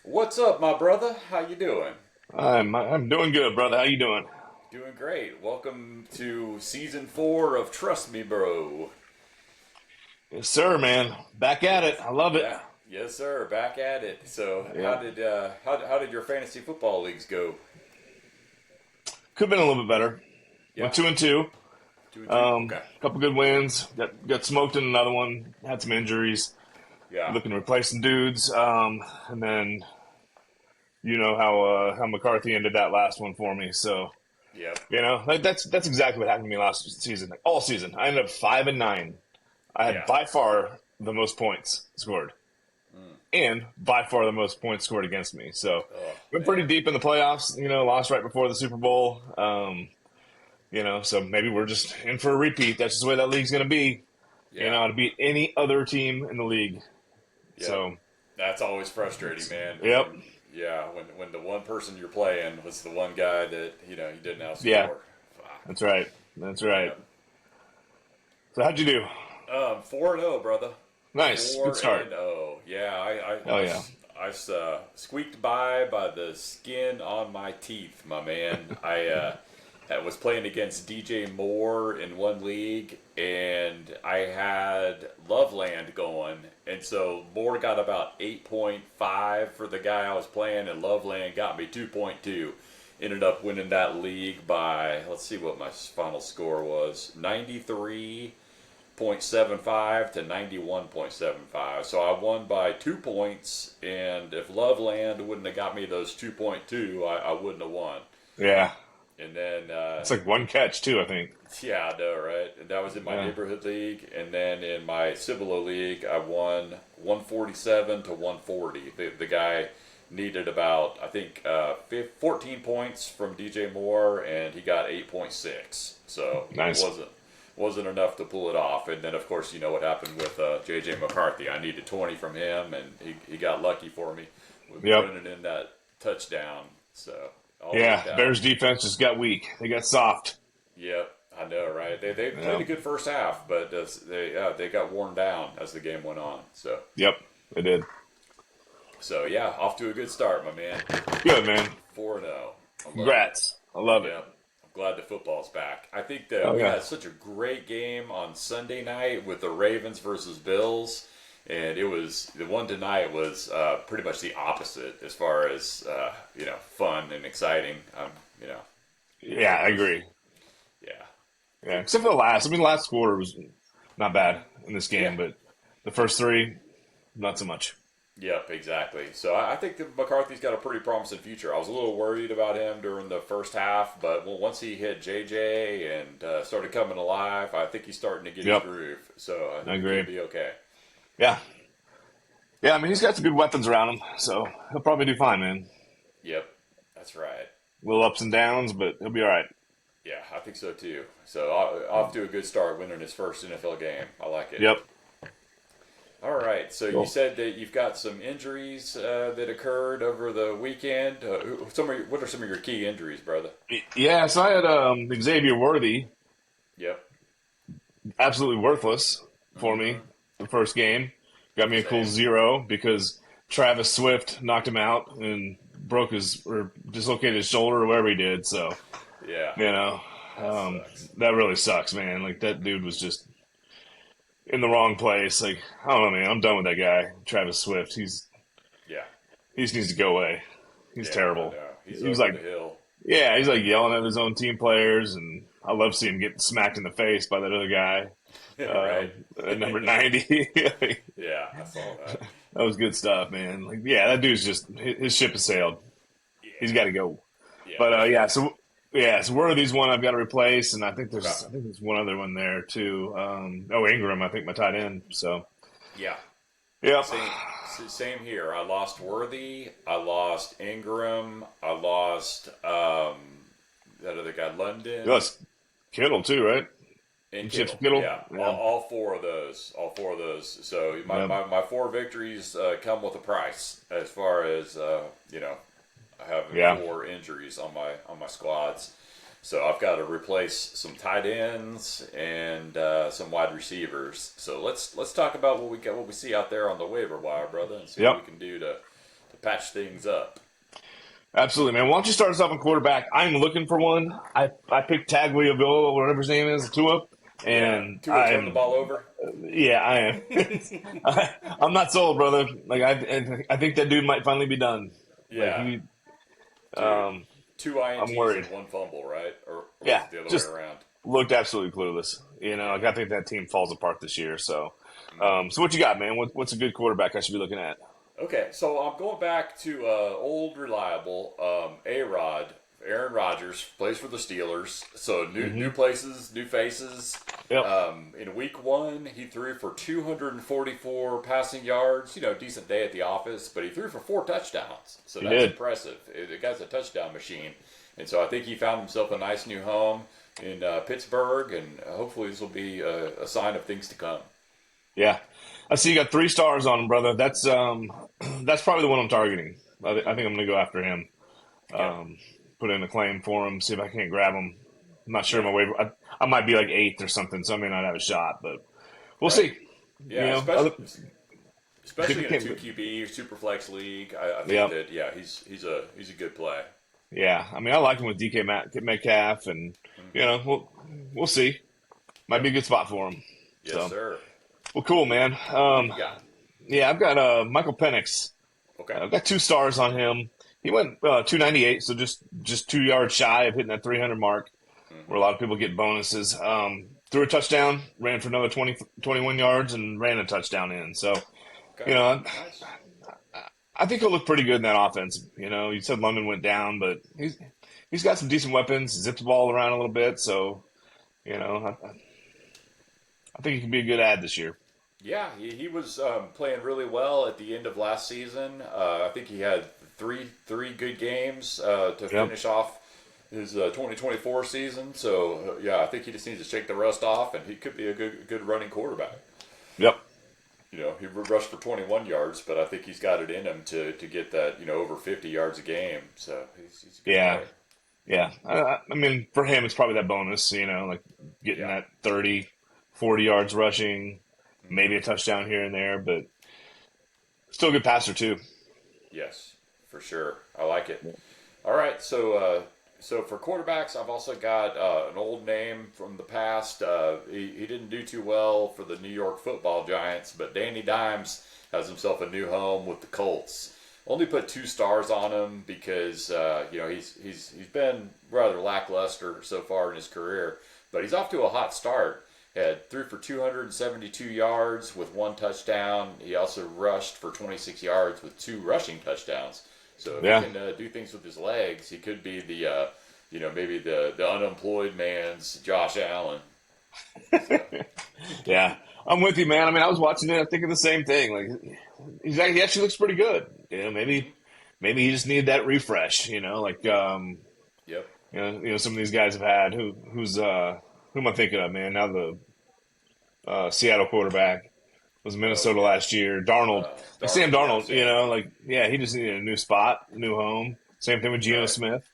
What's up, my brother? How you doing? I'm doing good, brother. How you doing? Doing great. Welcome to season 4 of Trust Me, Bro. Yes, sir, man. Back at it. I love it. Yes, sir. Back at it. So, how Yep. did uh, how did your fantasy football leagues go? Could have been a little bit better. Yeah, Went 2-2. 2-2. Okay. Couple good wins. Got smoked in another one. Had some injuries. Yeah. Looking to replace some dudes. And then you know how McCarthy ended that last one for me. So Yep. that's exactly what happened to me last season. Like, all season, I ended up 5-9. I had Yeah. by far the most points scored, and by far the most points scored against me. So Oh went pretty man. deep in the playoffs. Lost right before the Super Bowl. So maybe we're just in for a repeat. That's just the way that league's going to be. Yeah. To beat any other team in the league. Yep. So, That's always frustrating, man. yep, Yeah, when the one person you're playing was the one guy that you didn't yeah, outscore. Fuck. that's right. That's right. Yep. So how'd you do? 4-0, brother. Nice, good Four start. and oh, yeah. Oh yeah, Squeaked by the skin on my teeth, my man. I was playing against DJ Moore in one league, and I had Loveland going, and so Moore got about 8.5 for the guy I was playing, and Loveland got me 2.2. Ended up winning that league by, let's see what my final score was, 93.75 to 91.75. So I won by 2 points, and if Loveland wouldn't have got me those 2.2, I wouldn't have won. yeah. And then, It's like one catch too, I think. yeah, I know, right? And that was in my Yeah, neighborhood league. And then in my Cibolo league, I won 147 to 140. The guy needed about, I think, 14 points from DJ Moore, and he got 8.6. So nice. wasn't enough to pull it off. And then, of course, you know what happened with JJ McCarthy. I needed 20 from him, and he got lucky for me with Yep. running in that touchdown. So all Yeah, worked out. Bears defense just got weak. They got soft. Yep, I know, right? They played a Yep. good first half, but they got worn down as the game went on. Yep. They did. So yeah, off to a good start, my man. Good, man. 4-0. I love it. Congrats. I love it. Yep. I'm glad the football's back. I think that Oh we yeah. had such a great game on Sunday night with the Ravens versus Bills, and it was the one tonight was pretty much the opposite as far as fun and exciting. You know, Yeah, I it was agree. yeah. Yeah, except for the last. I mean, the last quarter was not bad in this Yeah, game, but the first three, not so much. Yep, exactly. So I think that McCarthy's got a pretty promising future. I was a little worried about him during the first half, but once he hit JJ and started coming alive, I think he's starting to get his Yep, groove. So I I think he'll agree. be okay. Yeah, yeah. I mean, he's got some good weapons around him, so he'll probably do fine, man. Yep, that's right. Little ups and downs, but he'll be all right. Yeah, I think so too. So off to a good start winning his first NFL game. I like it. Yep. All right. So you Cool. said that you've got some injuries that occurred over the weekend. What are some of your key injuries, brother? Yeah, so I had Xavier Worthy, Yep. absolutely worthless for Mm-hmm. me the first game. Got me a cool Same. 0 because Travis Swift knocked him out and broke his or dislocated his shoulder or whatever he did. So Yeah, you know, that um, sucks. that really sucks, man. Like that dude was just in the wrong place. Like I don't know, man. I'm done with that guy, Travis Swift. Yeah. He just needs to go away. He's Yeah, I terrible. know. He's He was over like, the hill. yeah, he's like yelling at his own team players, and I love seeing him get smacked in the face by that other guy, Right? at number 90. That Yeah, I saw that. was good stuff, man. Like, yeah, that dude's just his ship has sailed. He's got Yeah. to go. Yeah, But for yeah, sure. so Worthy's one I've got to replace, and Okay. I think there's one other one there too. Ingram, I think my tight end. So Yeah. yep, Same here. I lost Worthy. I lost Ingram. I lost that other guy, London. that's Kittle too, right? And You chips Kittle. Kittle, Yeah, yeah, all four of those. All four of those. So yep, my four victories come with a price as far as having yeah, four injuries on my squads. So I've got to replace some tight ends and some wide receivers. So let's talk about what we see out there on the waiver wire, brother, and see what yep, we can do to patch things up. Absolutely, man. Why don't you start us off in quarterback? I'm looking for one. I picked Tagliaviola, whatever his name is, Tua, Yeah, and Tua turned the ball over. I am. I'm not sold, brother. Like I think that dude might finally be done. Like Yeah, he, dude. um, Two I'm INTs worried. and one fumble, right? Or was Yeah, it the other way just around? looked absolutely clueless. Like Yeah. I think that team falls apart this year. So, Mm-hmm. so what you got, man? What's a good quarterback I should be looking at? Okay, so I'm going back to old reliable A-Rod. Aaron Rodgers plays for the Steelers, so new Hmm. places, new faces. Yep, In Week 1, he threw for 244 passing yards. Decent day at the office, but he threw for 4 touchdowns, so he that's did. impressive. The guy's a touchdown machine, and so I think he found himself a nice new home in Pittsburgh, and hopefully this will be a sign of things to come. Yeah, I see you got 3 stars on him, brother. That's that's probably the one I'm targeting. I think I'm going to go after him. Yep. Um, put in a claim for him. See if I can't grab him. I'm not sure Yeah. my waiver. I might be like 8th or something, so I may not have a shot, but we'll Right. see. Yeah, Other especially in a two can't, QB super flex league, I think yep, that he's a good play. yeah. I mean, I like him with Metcalf, and Hmm. we'll see. Might be Yep. a good spot for him. Yes, So, sir. well, cool, man. Who you got? Yeah, I've got Michael Penix. Okay. I've got 2 stars on him. He went 298, so just 2 yards shy of hitting that 300 mark, where a Hmm. lot of people get bonuses. Threw a touchdown, ran for another 21 yards, and ran a touchdown in. So, Okay. you know, Nice. I think he'll look pretty good in that offense. You said London went down, but he's got some decent weapons. Zipped the ball around a little bit, so I think he can be a good ad this year. Yeah, he was playing really well at the end of last season. I think he had three good games to Yep, finish off his 2024 season. So yeah, I think he just needs to shake the rust off, and he could be a good running quarterback. yep, He rushed for 21 yards, but I think he's got it in him to get that, over 50 yards a game. So he's a good yeah, play. yeah. I mean, for him, it's probably that bonus. Like getting Yeah. that 30, 40 yards rushing, maybe Hmm. a touchdown here and there, but still a good passer too. Yes, for sure. I like it. All right, so for quarterbacks, I've also got an old name from the past. He didn't do too well for the New York Football Giants, but Danny Dimes has himself a new home with the Colts. Only put 2 stars on him because he's been rather lackluster so far in his career, but he's off to a hot start. Threw for 272 yards with 1 touchdown. He also rushed for 26 yards with 2 rushing touchdowns. So if he Yeah, can do things with his legs, he could be maybe the unemployed man's Josh Allen. So yeah. I'm with you, man. I mean, I was watching it, I'm thinking the same thing. Like, he actually looks pretty good. hmm. Maybe he just needed that refresh. Like Yep. some of these guys have had who am I thinking of, man? Now the Seattle quarterback was Oh Minnesota yeah. last year. Darnold, like Sam Darnold. Yeah, Darnold, Sam. like yeah, he just needed a new spot, a new home. Same thing with Geno Right. Smith.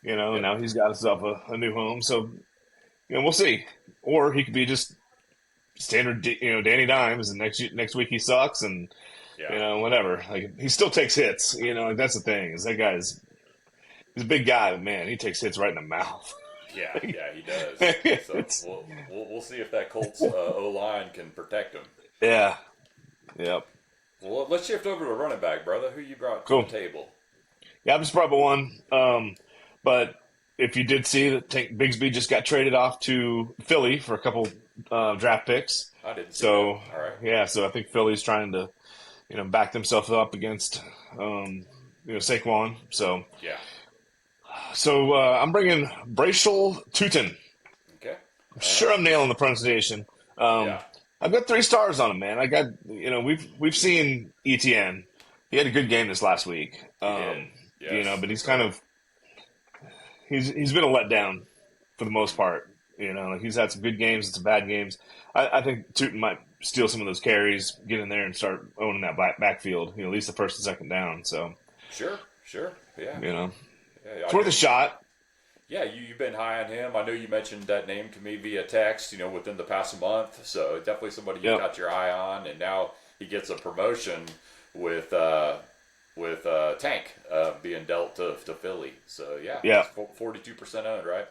Yep. Now he's got himself a new home. So we'll see. Or he could be just standard, Danny Dimes, and next week he sucks, and Yeah. whatever. Like he still takes hits. Like, that's the thing is that he's a big guy, but man, he takes hits right in the mouth. Yeah. Yeah. He does. So It's we'll see if that Colts O line can protect him. yeah, yep, Well, let's shift over to running back, brother. Who you brought to the cool. table? Yeah, I'm just probably one. But if you did see that Tank Bigsby just got traded off to Philly for a couple draft picks, I didn't see that. so All right. yeah, so I think Philly's trying to back themselves up against Saquon. Yeah. I'm bringing Bracial Tutin. Okay. I'm All right. sure I'm nailing the pronunciation. Um, Yeah. I've got 3 stars on him, man. I got we've seen ETN. He had a good game this last week. He did. Yes, But he's that's kind right. of he's been a letdown for the most part. Like he's had some good games and some bad games. I think Tootin might steal some of those carries, get in there and start owning that backfield. At least the first and second down. So Sure. Sure. Yeah. you know, Yeah. it's I know worth a you. shot. Yeah, you've been high on him. I know you mentioned that name to me via text, within the past month. So definitely somebody you've Yep. got your eye on. And now he gets a promotion with Tank being dealt to Philly. So yeah, Yeah, he's 42% owned, right?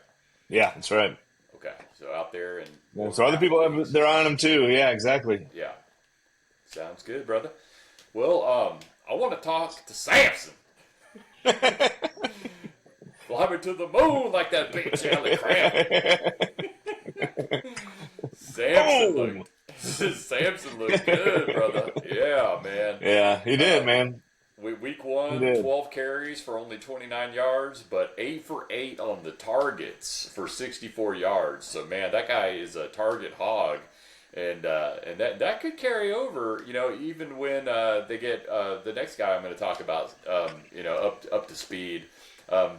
yeah, that's right. Okay, so out there in Yeah, so over other half the people have leagues. their eye on him too. Yeah, exactly. Yeah, sounds good, brother. Well, I want to talk to Samson. Fly me to the moon like that big Charlie Crab. Samson Boom. looked. Samson looked good, brother. Yeah, man. Yeah, he did, Uh, man. week He one, did. 12 carries for only 29 yards, but 8 for 8 on the targets for 64 yards. So man, that guy is a target hog, and that could carry over. Even when they get the next guy I'm going to talk about, up to speed.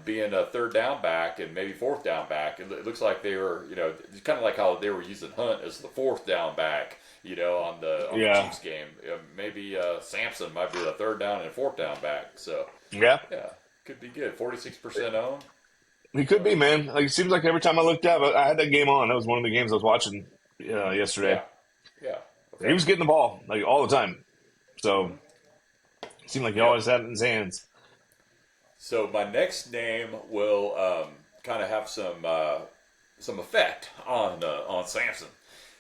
Being a third down back and maybe fourth down back, it looks like they were, kind of like how they were using Hunt as the fourth down back, on the Yeah, Chiefs game. Maybe Sampson might be the third down and fourth down back. So yeah. yeah, could be good. 46% owned. He could be, man. Like, it seems like every time I looked up, I had that game on. That was one of the games I was watching yesterday. Yeah, yeah. He Okay. was getting the ball like all the time. So Mm-hmm. it seemed like he Yep. always had it in his hands. So my next name will kind of have some effect on Samson.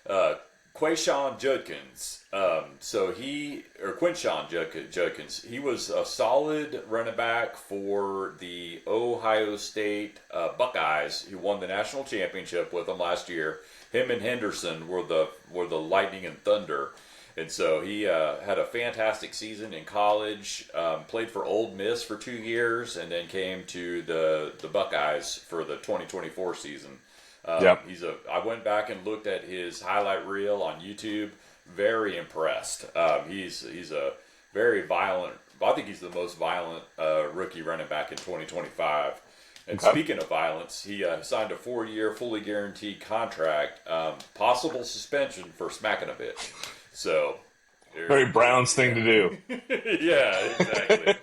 Uh, Quayshawn Judkins. Quinshawn Judkins. He was a solid running back for the Ohio State Buckeyes, who won the national championship with them last year. Him and Henderson were the Lightning and Thunder. And so he had a fantastic season in college. Played for Ole Miss for 2 years, and then came to the Buckeyes for the 2024 season. Yep. I went back and looked at his highlight reel on YouTube. Very impressed. He's a very violent. I think he's the most violent rookie running back in 2025. And Okay. speaking of violence, he signed a 4-year, fully guaranteed contract. Possible suspension for smacking a bitch. So, Very Browns thing to do. yeah, exactly.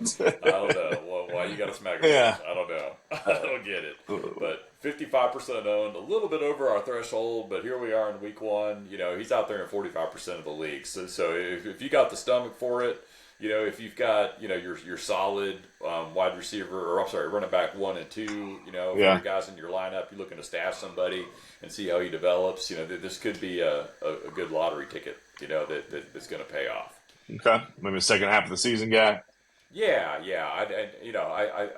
I don't know. Well, why you got to smack a bitch? Yeah. I don't know. I don't get it. But 55% owned, a little bit over our threshold. But here we are in week one. He's out there in 45% of the league. So if you got the stomach for it, if you've got your solid wide receiver, or I'm sorry, running back 1 and 2, for your guys in your lineup, you're looking to stash somebody and see how he develops. This could be a good lottery ticket. That's going to pay off. Okay. Maybe the second half of the season guy. Yeah.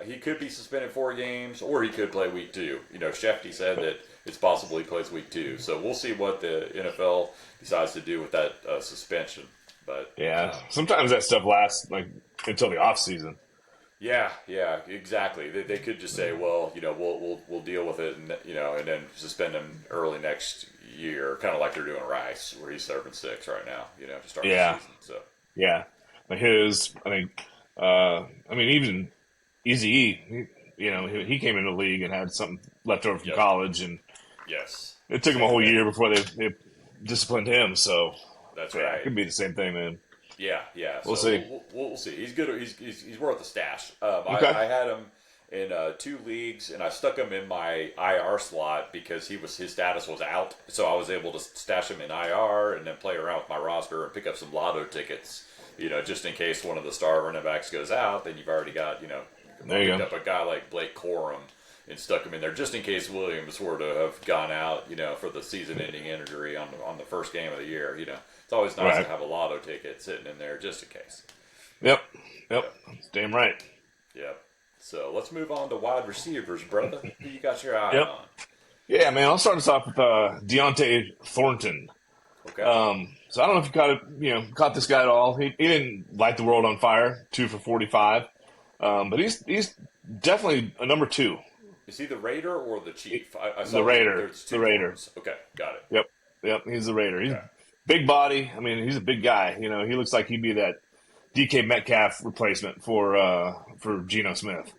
He could be suspended 4 games, or he could play week 2. Shefty said that it's possible he plays week 2. So we'll see what the NFL decides to do with that suspension. But Yeah. Sometimes that stuff lasts like until the off season. yeah, exactly. They could just say, well, we'll deal with it, and then suspend him early next year, kind of like they're doing Rice, where he's serving 6 right now, to start Yeah. the season. So Yeah. Like I think, even Eazy-E, he came into the league and had something left over from Yep. college, and yes, it took him a same whole thing. year before they disciplined him. So, That's yeah, it right. could be the same thing, man. Yeah. We'll So see. we'll see. He's good. He's worth a stash. Okay. I had him in 2 leagues, and I stuck him in my IR slot because his status was out. So I was able to stash him in IR and then play around with my roster and pick up some lotto tickets. Just in case one of the star running backs goes out, then you've already got There you picked go. up a guy like Blake Corum and stuck him in there just in case Williams were to have gone out, for the season-ending injury on the first game of the year. It's always nice Right. to have a lotto ticket sitting in there just in case. Yep. That's damn right. Yep. So let's move on to wide receivers, brother. Who you got your eye Yep. on? Yeah, man. I'll start us off with Deontay Thornton. Okay. So I don't know if you caught this guy at all. He didn't light the world on fire, 2 for 45. But he's definitely a number 2. Is he the Raider or the Chief? I saw The Raider. There's 2 The Raider. forms. Okay, got it. Yep. He's the Raider. He's Okay. big body. I mean, he's a big guy. He looks like he'd be that DK Metcalf replacement for Geno Smith.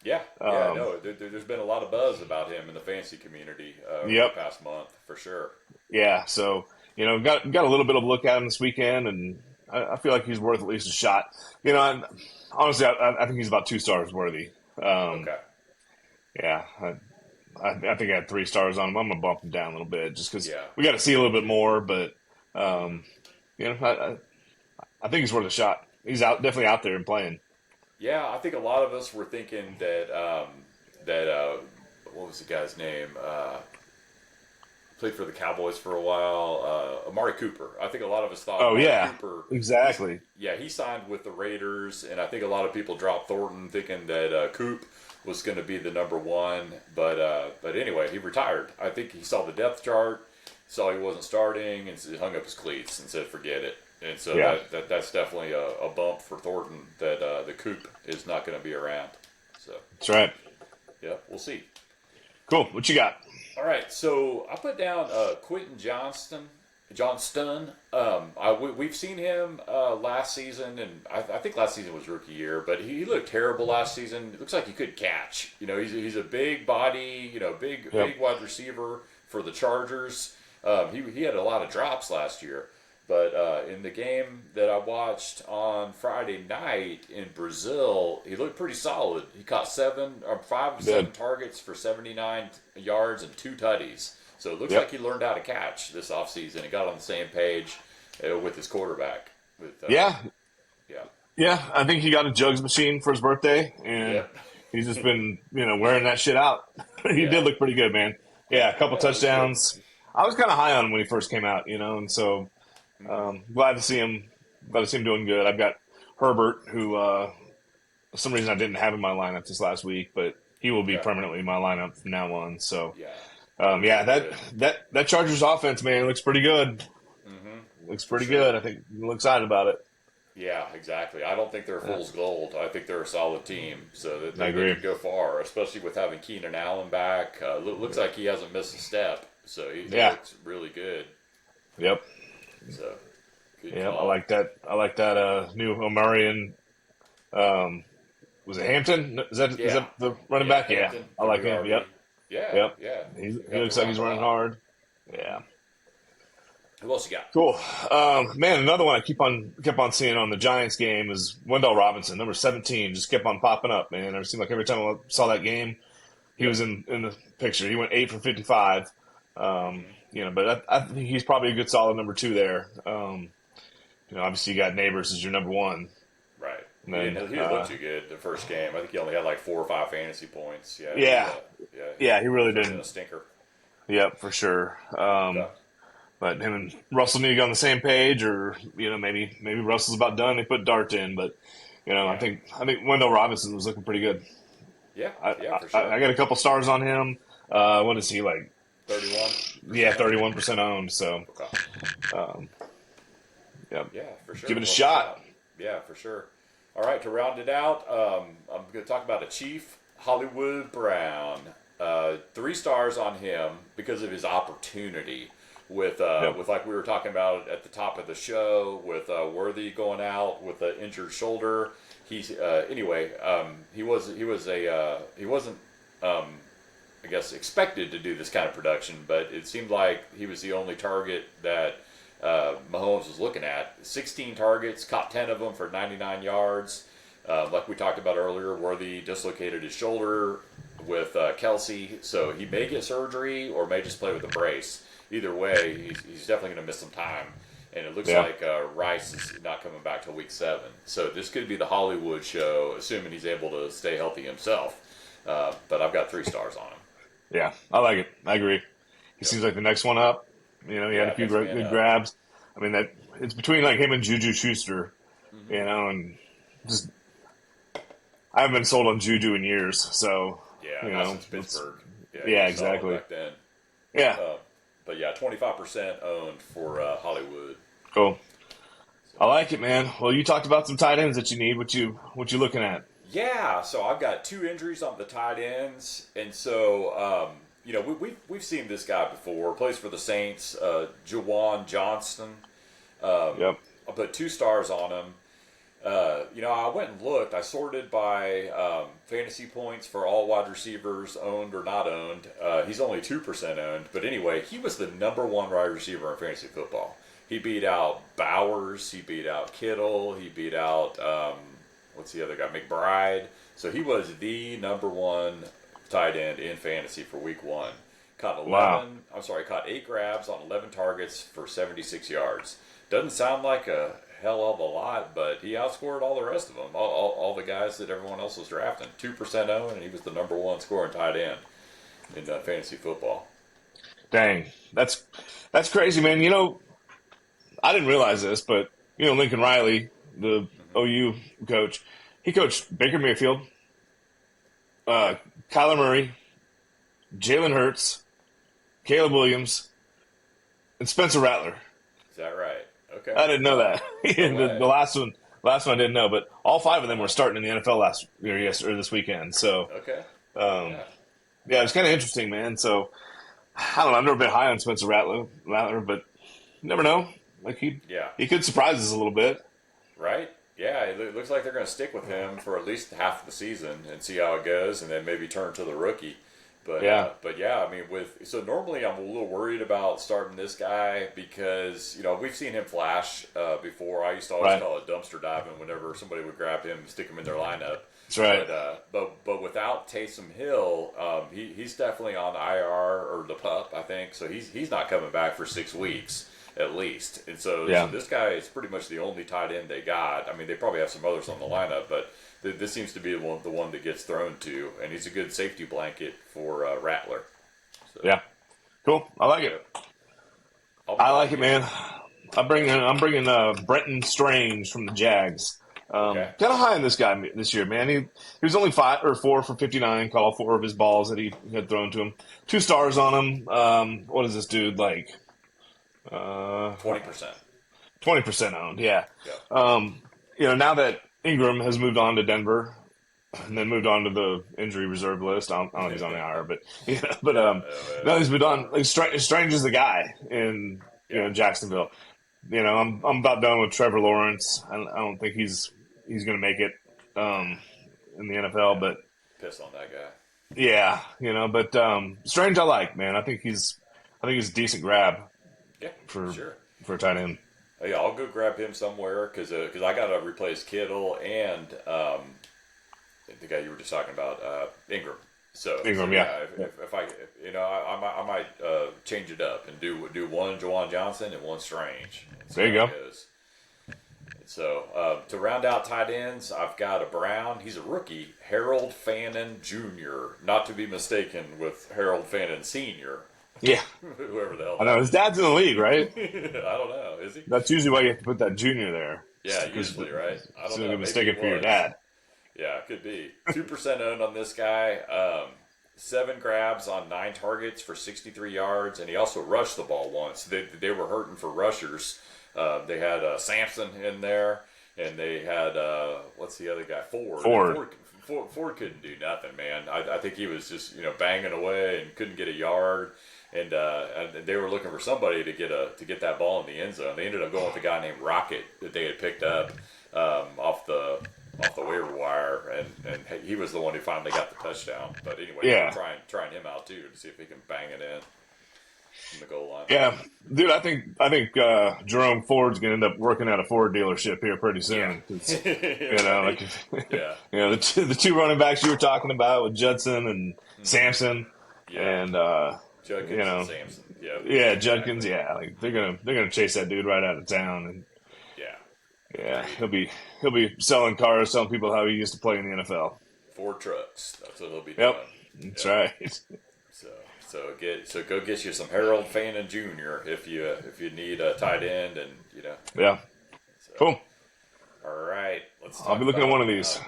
Yeah. No, there's been a lot of buzz about him in the fantasy community over Yep. the past month, for sure. Yeah. So got a little bit of a look at him this weekend, and I feel like he's worth at least a shot. Honestly, I think he's about 2 stars worthy. Okay. Yeah. I think I had 3 stars on him. I'm gonna bump him down a little bit just because Yeah. we got to see a little bit more. But I think he's worth a shot. He's definitely out there and playing. Yeah, I think a lot of us were thinking that what was the guy's name? Played for the Cowboys for a while. Amari Cooper. I think a lot of us thought Oh Amari yeah, Cooper. He's exactly. Yeah, he signed with the Raiders, and I think a lot of people dropped Thornton thinking that Coop was going to be the number one. But anyway, he retired. I think he saw the depth chart, saw he wasn't starting, and hung up his cleats and said, "Forget it." And so Yeah, that's definitely a bump for Thornton that the Coop is not going to be around. So that's right. yeah, we'll see. Cool. What you got? All right, so I put down Quentin Johnston. We've seen him last season, and I think last season was rookie year, but he looked terrible last season. It looks like he could catch. He's a big body, Yep. big wide receiver for the Chargers. He had a lot of drops last year. But in the game that I watched on Friday night in Brazil, he looked pretty solid. He caught 5 of 7 Good. targets for 79 yards and 2 tutties. So it looks like Yep. he learned how to catch this offseason and got on the same page with his quarterback. Yeah, Yeah, yeah. I think he got a jugs machine for his birthday, and yeah, he's just been wearing that shit out. He yeah, did look pretty good, man. Yeah, a couple yeah. It was good. touchdowns. I was kind of high on him when he first came out, and so glad to see him. Glad to see him doing good. I've got Herbert, who for some reason I didn't have in my lineup this last week, but he will be Okay. permanently in my lineup from now on. So, Yeah, he was yeah, really that good. that Chargers offense, man, looks pretty good. Looks For pretty sure. good. I think I'm excited about it. Yeah, exactly. I don't think they're Yeah, fool's gold. I think they're a solid team, so that I they agree. could go far, especially with having Keenan Allen back. Looks like he hasn't missed a step, so he Yeah. looks really good. Yep. So good Yep. I call. like that. I like that new Omarion. Um, was it Hampton? Is Yeah, that the running yeah. back? Yeah, Hampton, I like him. Yep. WRB. Yeah, Yep. yeah. You He have to looks like run he's a running lot. hard. Yeah. Who else you got? Cool. Man, another one I kept on seeing on the Giants game is Wendell Robinson, number 17, just kept on popping up, man. It seemed like every time I saw that game, he Yep. was in the picture. He went 8 for 55. But I think he's probably a good solid number two there. Obviously you got Neighbors as your number one. Right. And He then, didn't. He didn't look too good the first game. I think he only had like 4 or 5 fantasy points. Yeah. yeah, Yeah. yeah, he really He was in a did. stinker. Yep, for sure. Okay. But him and Russell need to get on the same page, or maybe Russell's about done. They put Dart in, but I Yeah. think Wendell Robinson was looking pretty good. Yeah. I Yeah. For I, sure. I got a couple stars on him. What is he like? 31% Yeah, owned. 31% owned. So, Okay. um, yeah, Yeah, for sure. give it a Worth a shot. shot. Yeah, for sure. All right, to round it out, I'm going to talk about a Chief, Hollywood Brown. 3 stars on him because of his opportunity. Yep. With like we were talking about at the top of the show, with Worthy going out with an injured shoulder. He's anyway. He wasn't I guess expected to do this kind of production, but it seemed like he was the only target that Mahomes was looking at. 16 targets, caught 10 of them for 99 yards. Like we talked about earlier, Worthy dislocated his shoulder with Kelsey, so he may get surgery or may just play with a brace. Either way, he's definitely going to miss some time. And it looks Yeah. like Rice is not coming back till week 7. So this could be the Hollywood show, assuming he's able to stay healthy himself. But I've got 3 stars on him. Yeah, I like it. I agree. He Yep. seems like the next one up. He had a Yeah, few next man good up. grabs. I mean, that it's between like him and Juju Schuster, and just I haven't been sold on Juju in years. So, Yeah, not since it's Pittsburgh. Yeah, he yeah, was solid exactly. back then. Yeah, But yeah, 25% owned for Hollywood. cool. So. I like it, man. Well, you talked about some tight ends that you need. What you looking at? Yeah, so I've got 2 injuries on the tight ends, and so we've seen this guy before. Plays for the Saints, Jawan Johnston. Yep. I put 2 stars on him. I went and looked. I sorted by fantasy points for all wide receivers, owned or not owned. He's only 2% owned, but anyway, he was the number 1 wide receiver in fantasy football. He beat out Bowers. He beat out Kittle. He beat out what's the other guy? McBride. So he was the number 1 tight end in fantasy for week 1. Caught 11. Wow. Caught 8 grabs on 11 targets for 76 yards. Doesn't sound like a hell of a lot, but he outscored all the rest of them, all the guys that everyone else was drafting. 2% owned, and he was the number one scoring tight end in fantasy football. Dang, that's crazy, man. I didn't realize this, but Lincoln Riley, the OU coach, he coached Baker Mayfield, Yeah, Kyler Murray, Jalen Hurts, Caleb Williams, and Spencer Rattler. is that right? Okay. I didn't know that. No the way. last one I didn't know, but all five of them were starting in the NFL or this weekend. So, Okay. um, Yeah. yeah, it's kind of interesting, man. So, I don't know. I've never been high on Spencer Rattler, but you never know. Like Yeah. he could surprise us a little bit. Right? Yeah, it looks like they're going to stick with him for at least half the season and see how it goes, and then maybe turn to the rookie. Yeah, But yeah, I mean, so normally I'm a little worried about starting this guy because we've seen him flash before. I used to always right. call it dumpster diving whenever somebody would grab him and stick him in their lineup. That's right. But without Taysom Hill, he's definitely on IR or the pup, I think. So he's not coming back for 6 weeks at least. And so Yeah, this guy is pretty much the only tight end they got. I mean, they probably have some others on the lineup, but this seems to be the one that gets thrown to, and he's a good safety blanket for Rattler. So, yeah. Cool. I like it. yeah, I'll be I like buying it, him. man. I'm bringing Brenton Strange from the Jags. Okay. Kind of high on this guy this year, man. He was only 4 for 59. Caught all four of his balls that he had thrown to him. 2 stars on him. What is this dude like? 20%. 20% owned. Yeah. Yeah. Now that Ingram has moved on to Denver and then moved on to the injury reserve list. I don't know if he's on the IR, but no, he's moved on. Like Strange is the guy in Yeah. Jacksonville. I'm about done with Trevor Lawrence. I don't think he's going to make it in the NFL, Yeah. but Piss on that guy. yeah, but Strange I like, man. I think he's a decent grab Yeah, for sure. for a tight end. Yeah, I'll go grab him somewhere because I got to replace Kittle and the guy you were just talking about, Ingram. So Ingram, yeah, yeah. if I might change it up and do one Jawan Johnson and one Strange. And see There you how go. it goes. So to round out tight ends, I've got a Brown. He's a rookie, Harold Fannin Jr. Not to be mistaken with Harold Fannin Sr. Yeah, Whoever the hell I know his dad's in the league, right? I don't know. Is he? That's usually why you have to put that junior there. Yeah, usually, right? I don't So know. you can Maybe mistake he it for your was. dad. Yeah, could be. 2% owned on this guy. 7 grabs on 9 targets for 63 yards, and he also rushed the ball once. They were hurting for rushers. They had Sampson in there, and they had, what's the other guy? Ford. Ford couldn't do nothing, man. I think he was just, banging away and couldn't get a yard. And they were looking for somebody to get that ball in the end zone. They ended up going with a guy named Rocket that they had picked up off the waiver wire, and he was the one who finally got the touchdown. But anyway, Yeah. we're trying him out too to see if he can bang it in from the goal line. Yeah, dude, I think Jerome Ford's gonna end up working at a Ford dealership here pretty soon. 'Cause, like Yeah, the two running backs you were talking about with Judson and Sampson, yeah. and Judkins and Sampson. Yeah, yeah, exactly. Judkins. Yeah, like they're gonna chase that dude right out of town, and Yeah, yeah, he'll be selling cars, telling people how he used to play in the NFL. Ford trucks. That's what he'll be Yep, doing. that's Yeah. right. So go get you some Harold Fannin Jr. if you need a tight end, and Yeah, So, cool. All right, let's. I'll be looking at one of these.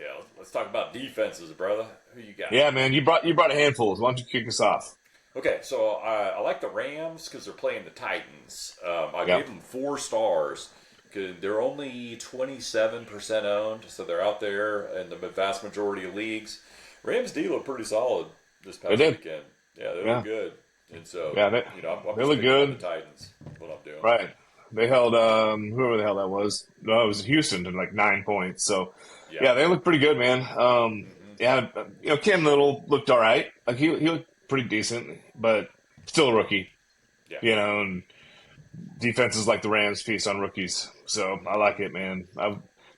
Yeah, let's talk about defenses, brother. Who you got? Yeah, man, you brought a handful. Why don't you kick us off? Okay, so I like the Rams because they're playing the Titans. I Yep. gave them 4 stars because they're only 27% owned, so they're out there in the vast majority of leagues. Rams D looked pretty solid this past They did. weekend. Yeah, they Yeah. look good, and so Yeah, I'm they just look picking on good. the Titans. What I'm doing, Right. They held whoever the hell that was. No, it was Houston to like 9 points. So yeah, they look pretty good, man. Yeah, Cam Little looked all right. Like he looked pretty decent, but still a rookie. yeah. And defenses like the Rams feast on rookies. So I like it, man.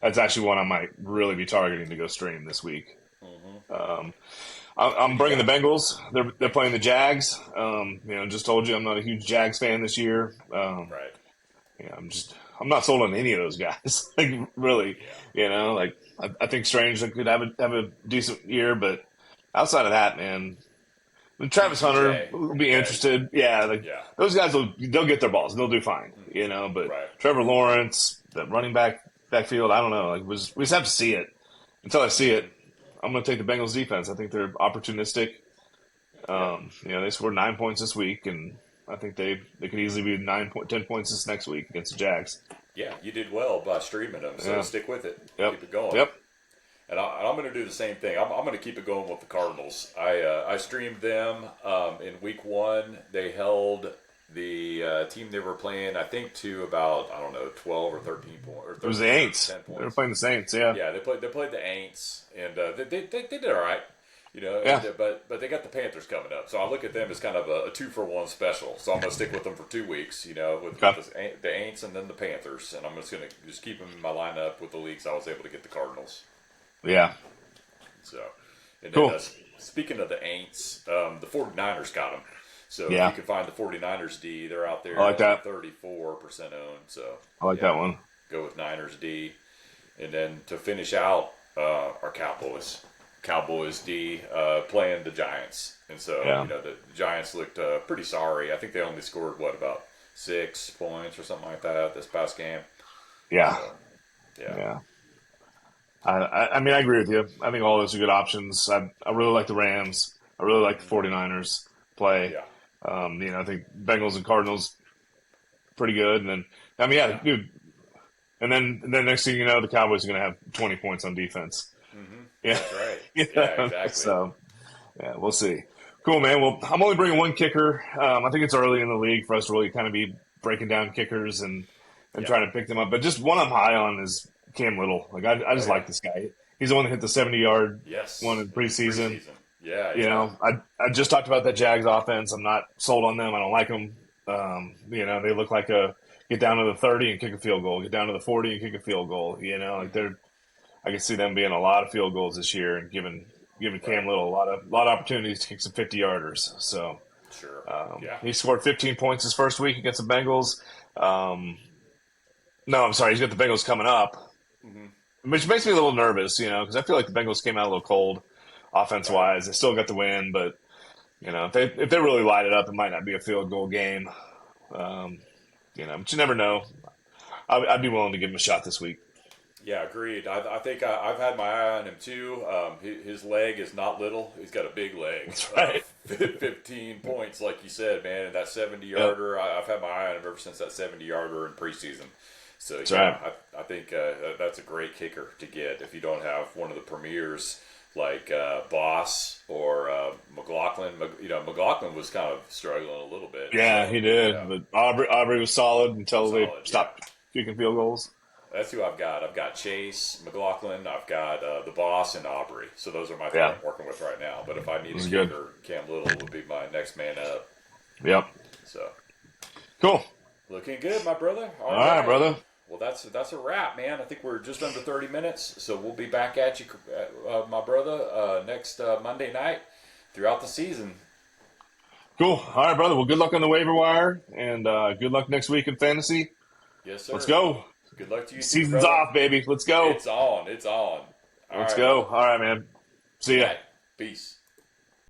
That's actually one I might really be targeting to go stream this week. I'm bringing the Bengals. They're playing the Jags. Just told you I'm not a huge Jags fan this year. Right. Yeah, I'm just I'm not sold on any of those guys. Like really, Yeah. like I think Strange could have a decent year, but outside of that, man, and Travis Hunter DPJ. will be Yeah. interested. Yeah, like Yeah. those guys they'll get their balls. They'll do fine, But Right. Trevor Lawrence, the running backfield, I don't know. Like we just have to see it. Until I see it, I'm going to take the Bengals defense. I think they're opportunistic. Yep. They scored 9 points this week, and I think they could easily be 10 points this next week against the Jags. Yeah, you did well by streaming them, so Yeah. stick with it. Yep. Keep it going. Yep. And I'm going to do the same thing. I'm going to keep it going with the Cardinals. I streamed them in week 1. They held the team they were playing, I think, to about 12 or 13 points. It was the Aints. 10 points. They were playing the Saints. Yeah. Yeah, they played the Aints, and they did all right. Yeah. But they got the Panthers coming up, so I look at them as kind of a 2-for-1 special. So I'm going to stick with them for 2 weeks, with the Aints and then the Panthers, and I'm just going to keep them in my lineup with the leagues I was able to get the Cardinals. Yeah. So, and cool. then speaking of the Aints, the 49ers got them. So yeah. if you can find the 49ers D, they're out there. I like that. 34% owned. So I like that one. Go with Niners D, and then to finish out our Cowboys D playing the Giants, and so the Giants looked pretty sorry. I think they only scored about 6 points or something like that this past game. Yeah. So, yeah. I mean, I agree with you. I think all those are good options. I really like the Rams. I really like the 49ers play. Yeah. I think Bengals and Cardinals pretty good. And then, dude. And then next thing you know, the Cowboys are going to have 20 points on defense. Mm-hmm. Yeah. That's right. Yeah, exactly. So, we'll see. Cool, man. Well, I'm only bringing one kicker. I think it's early in the league for us to really kind of be breaking down kickers and trying to pick them up. But just one I'm high on is Cam Little. Like I just like this guy. He's the one that hit the 70-yard one in preseason. Yeah. I just talked about that Jags offense. I'm not sold on them. I don't like them. They look like get down to the 30 and kick a field goal. Get down to the 40 and kick a field goal. I can see them being a lot of field goals this year and giving Cam Little a lot of opportunities to kick some 50-yarders. So sure. He scored 15 points his first week against the Bengals. No, I'm sorry. He's got the Bengals coming up, which makes me a little nervous, because I feel like the Bengals came out a little cold offense-wise. They still got the win, but, if they really light it up, it might not be a field goal game. But you never know. I'd be willing to give him a shot this week. Yeah, agreed. I think I've had my eye on him too. His leg is not little. He's got a big leg. That's right. 15 points, like you said, man. And that 70-yarder, I've had my eye on him ever since that 70-yarder in preseason. So right. I think that's a great kicker to get if you don't have one of the premiers like Boss or McLaughlin. McLaughlin was kind of struggling a little bit. Yeah, he did. Yeah. But Aubrey was solid until they stopped kicking field goals. That's who I've got. I've got Chase, McLaughlin, I've got the Boss, and Aubrey. So those are my three I'm working with right now. But if I need a kicker, Cam Little would be my next man up. Yep. So cool. Looking good, my brother. All right, brother. Well, that's a wrap, man. I think we're just under 30 minutes. So we'll be back at you, my brother, next Monday night throughout the season. Cool. All right, brother. Well, good luck on the waiver wire, and good luck next week in fantasy. Yes, sir. Let's go. Good luck to you. Season's off, baby. Let's go. It's on. Let's go. All right, man. See ya. Peace.